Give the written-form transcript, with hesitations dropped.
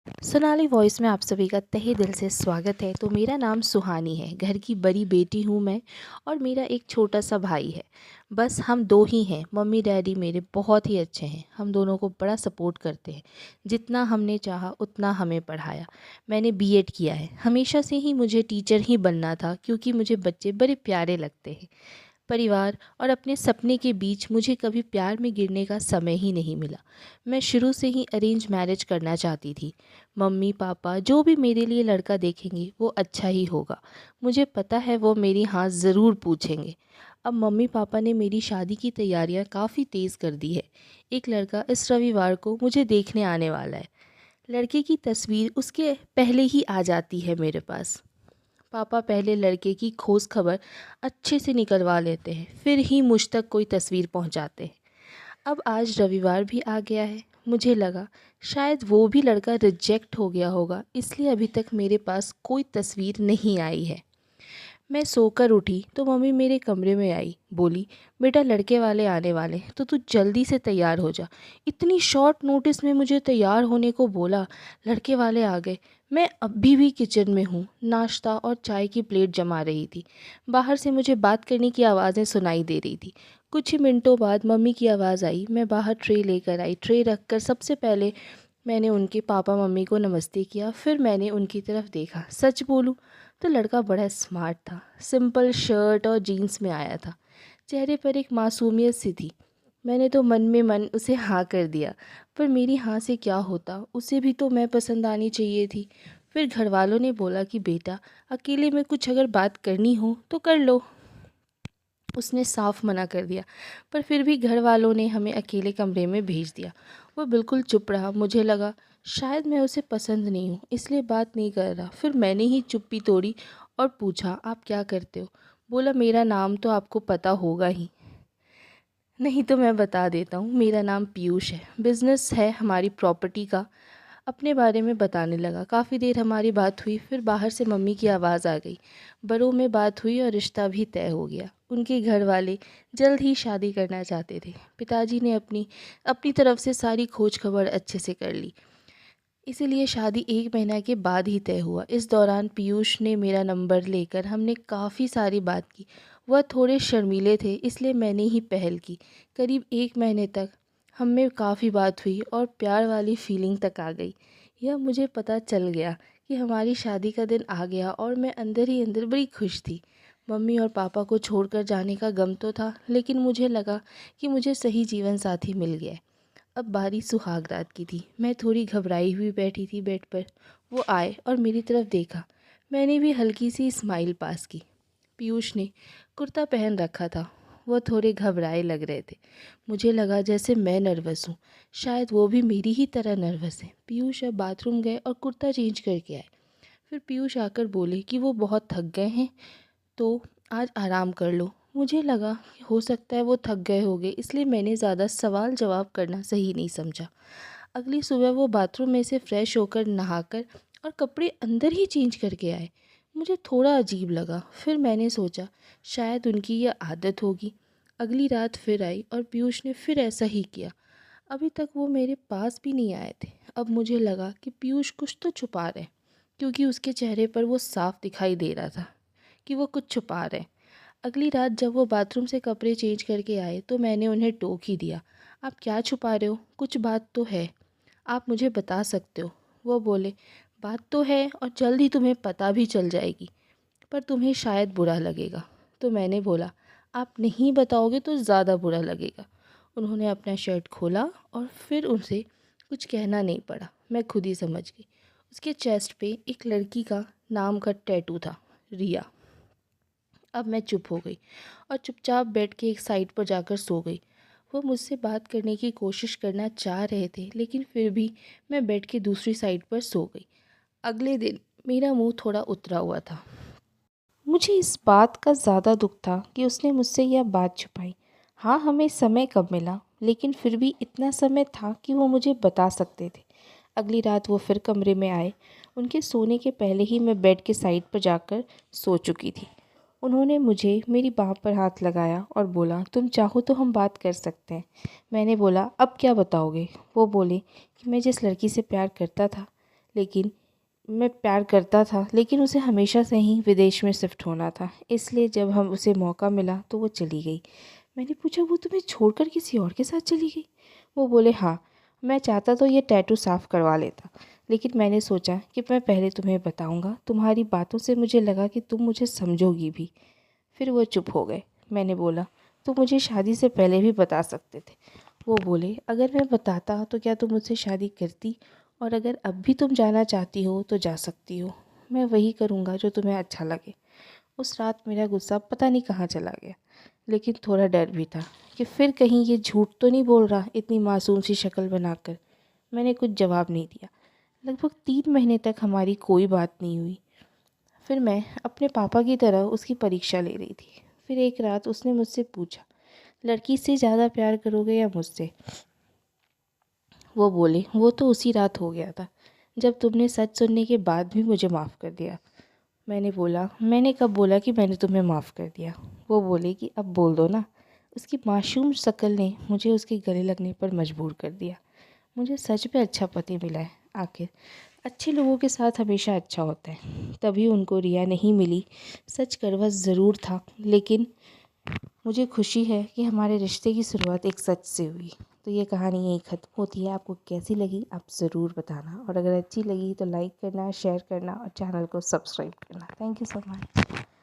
Sonali voice में आप सभी का तहे दिल से स्वागत है। तो मेरा नाम सुहानी है, घर की बड़ी बेटी हूँ मैं और मेरा एक छोटा सा भाई है। बस हम दो ही हैं। मम्मी डैडी मेरे बहुत ही अच्छे हैं, हम दोनों को बड़ा सपोर्ट करते हैं। जितना हमने चाहा उतना हमें पढ़ाया। मैंने बीएड किया है। हमेशा से ही मुझे टीचर ही बनना था क्योंकि मुझे बच्चे बड़े प्यारे लगते हैं। परिवार और अपने सपने के बीच मुझे कभी प्यार में गिरने का समय ही नहीं मिला। मैं शुरू से ही अरेंज मैरिज करना चाहती थी। मम्मी पापा जो भी मेरे लिए लड़का देखेंगे वो अच्छा ही होगा। मुझे पता है वो मेरी हाँ ज़रूर पूछेंगे। अब मम्मी पापा ने मेरी शादी की तैयारियां काफ़ी तेज़ कर दी है। एक लड़का इस रविवार को मुझे देखने आने वाला है। लड़के की तस्वीर उसके पहले ही आ जाती है मेरे पास। पापा पहले लड़के की खोज खबर अच्छे से निकलवा लेते हैं, फिर ही मुझ तक कोई तस्वीर पहुंचाते हैं। अब आज रविवार भी आ गया है। मुझे लगा शायद वो भी लड़का रिजेक्ट हो गया होगा, इसलिए अभी तक मेरे पास कोई तस्वीर नहीं आई है। मैं सोकर उठी तो मम्मी मेरे कमरे में आई, बोली बेटा लड़के वाले आने वाले तो तू जल्दी से तैयार हो जा। इतनी शॉर्ट नोटिस में मुझे तैयार होने को बोला। लड़के वाले आ गए। मैं अभी भी किचन में हूँ, नाश्ता और चाय की प्लेट जमा रही थी। बाहर से मुझे बात करने की आवाज़ें सुनाई दे रही थी। कुछ ही मिनटों बाद मम्मी की आवाज़ आई। मैं बाहर ट्रे लेकर आई। ट्रे रखकर सबसे पहले मैंने उनके पापा मम्मी को नमस्ते किया, फिर मैंने उनकी तरफ देखा। सच बोलूं तो लड़का बड़ा स्मार्ट था। सिंपल शर्ट और जीन्स में आया था। चेहरे पर एक मासूमियत सी थी। मैंने तो मन में मन उसे हाँ कर दिया। पर मेरी हाँ से क्या होता, उसे भी तो मैं पसंद आनी चाहिए थी। फिर घर वालों ने बोला कि बेटा अकेले में कुछ अगर बात करनी हो तो कर लो। उसने साफ मना कर दिया, पर फिर भी घर वालों ने हमें अकेले कमरे में भेज दिया। वो बिल्कुल चुप रहा। मुझे लगा शायद मैं उसे पसंद नहीं हूँ, इसलिए बात नहीं कर रहा। फिर मैंने ही चुप्पी तोड़ी और पूछा आप क्या करते हो। बोला मेरा नाम तो आपको पता होगा ही। नहीं तो मैं बता देता हूँ, मेरा नाम पीयूष है। बिजनेस है हमारी प्रॉपर्टी का। अपने बारे में बताने लगा। काफ़ी देर हमारी बात हुई, फिर बाहर से मम्मी की आवाज़ आ गई। बड़ों में बात हुई और रिश्ता भी तय हो गया। उनके घर वाले जल्द ही शादी करना चाहते थे। पिताजी ने अपनी अपनी तरफ से सारी खोज खबर अच्छे से कर ली, इसीलिए शादी 1 महीना के बाद ही तय हुआ। इस दौरान पीयूष ने मेरा नंबर लेकर हमने काफ़ी सारी बात की। वह थोड़े शर्मीले थे, इसलिए मैंने ही पहल की। करीब 1 महीने तक हम में काफ़ी बात हुई और प्यार वाली फीलिंग तक आ गई। यह मुझे पता चल गया कि हमारी शादी का दिन आ गया और मैं अंदर ही अंदर बड़ी खुश थी। मम्मी और पापा को छोड़कर जाने का गम तो था, लेकिन मुझे लगा कि मुझे सही जीवन साथी मिल गया है। अब बारी सुहाग रात की थी। मैं थोड़ी घबराई हुई बैठी थी बेड पर। वो आए और मेरी तरफ देखा। मैंने भी हल्की सी स्माइल पास की। पीयूष ने कुर्ता पहन रखा था। वह थोड़े घबराए लग रहे थे। मुझे लगा जैसे मैं नर्वस हूँ, शायद वो भी मेरी ही तरह नर्वस है। पीयूष अब बाथरूम गए और कुर्ता चेंज करके आए। फिर पीयूष आकर बोले कि वो बहुत थक गए हैं तो आज आराम कर लो। मुझे लगा कि हो सकता है वो थक गए होंगे, इसलिए मैंने ज़्यादा सवाल जवाब करना सही नहीं समझा। अगली सुबह वो बाथरूम में से फ्रेश होकर नहाकर और कपड़े अंदर ही चेंज करके आए। मुझे थोड़ा अजीब लगा, फिर मैंने सोचा शायद उनकी यह आदत होगी। अगली रात फिर आई और पीयूष ने फिर ऐसा ही किया। अभी तक वो मेरे पास भी नहीं आए थे। अब मुझे लगा कि पीयूष कुछ तो छुपा रहे, क्योंकि उसके चेहरे पर वो साफ दिखाई दे रहा था कि वो कुछ छुपा रहे। अगली रात जब वो बाथरूम से कपड़े चेंज करके आए तो मैंने उन्हें टोक ही दिया। आप क्या छुपा रहे हो, कुछ बात तो है, आप मुझे बता सकते हो। वो बोले बात तो है और जल्द ही तुम्हें पता भी चल जाएगी, पर तुम्हें शायद बुरा लगेगा। तो मैंने बोला आप नहीं बताओगे तो ज़्यादा बुरा लगेगा। उन्होंने अपना शर्ट खोला और फिर उनसे कुछ कहना नहीं पड़ा, मैं खुद ही समझ गई। उसके चेस्ट पे एक लड़की का नाम का टैटू था, रिया। अब मैं चुप हो गई और चुपचाप बेड के एक साइड पर जाकर सो गई। वो मुझसे बात करने की कोशिश करना चाह रहे थे, लेकिन फिर भी मैं बेड के दूसरी साइड पर सो गई। अगले दिन मेरा मुंह थोड़ा उतरा हुआ था। मुझे इस बात का ज़्यादा दुख था कि उसने मुझसे यह बात छुपाई। हाँ, हमें समय कब मिला, लेकिन फिर भी इतना समय था कि वो मुझे बता सकते थे। अगली रात वो फिर कमरे में आए। उनके सोने के पहले ही मैं बेड के साइड पर जाकर सो चुकी थी। उन्होंने मुझे मेरी बाह पर हाथ लगाया और बोला तुम चाहो तो हम बात कर सकते हैं। मैंने बोला अब क्या बताओगे। वो बोले कि मैं जिस लड़की से प्यार करता था, लेकिन मैं प्यार करता था, लेकिन उसे हमेशा से ही विदेश में शिफ्ट होना था, इसलिए जब हम उसे मौका मिला तो वो चली गई। मैंने पूछा, वो तुम्हें छोड़कर किसी और के साथ चली गई? वो बोले, हाँ, मैं चाहता तो ये टैटू साफ़ करवा लेता, लेकिन मैंने सोचा कि मैं पहले तुम्हें बताऊंगा। तुम्हारी बातों से मुझे लगा कि तुम मुझे समझोगी भी। फिर वो चुप हो गए। मैंने बोला, तुम मुझे शादी से पहले भी बता सकते थे। वो बोले, अगर मैं बताता तो क्या तुम मुझसे शादी करती? और अगर अब भी तुम जाना चाहती हो तो जा सकती हो। मैं वही करूँगा जो तुम्हें अच्छा लगे। उस रात मेरा गुस्सा पता नहीं कहाँ चला गया, लेकिन थोड़ा डर भी था कि फिर कहीं ये झूठ तो नहीं बोल रहा इतनी मासूम सी शक्ल बनाकर। मैंने कुछ जवाब नहीं दिया। लगभग 3 महीने तक हमारी कोई बात नहीं हुई। फिर मैं अपने पापा की तरह उसकी परीक्षा ले रही थी। फिर एक रात उसने मुझसे पूछा, लड़की से ज़्यादा प्यार करोगे या मुझसे? वो बोले, वो तो उसी रात हो गया था जब तुमने सच सुनने के बाद भी मुझे माफ़ कर दिया। मैंने बोला, मैंने कब बोला कि मैंने तुम्हें माफ़ कर दिया? वो बोले कि अब बोल दो ना। उसकी मासूम शक्ल ने मुझे उसके गले लगने पर मजबूर कर दिया। मुझे सच में अच्छा पति मिला है। आखिर अच्छे लोगों के साथ हमेशा अच्छा होता है। तभी उनको रिया नहीं मिली। सच कड़वा ज़रूर था, लेकिन मुझे खुशी है कि हमारे रिश्ते की शुरुआत एक सच से हुई। तो ये कहानी यहीं ख़त्म होती है। आपको कैसी लगी आप ज़रूर बताना, और अगर अच्छी लगी तो लाइक करना, शेयर करना और चैनल को सब्सक्राइब करना। Thank you so much.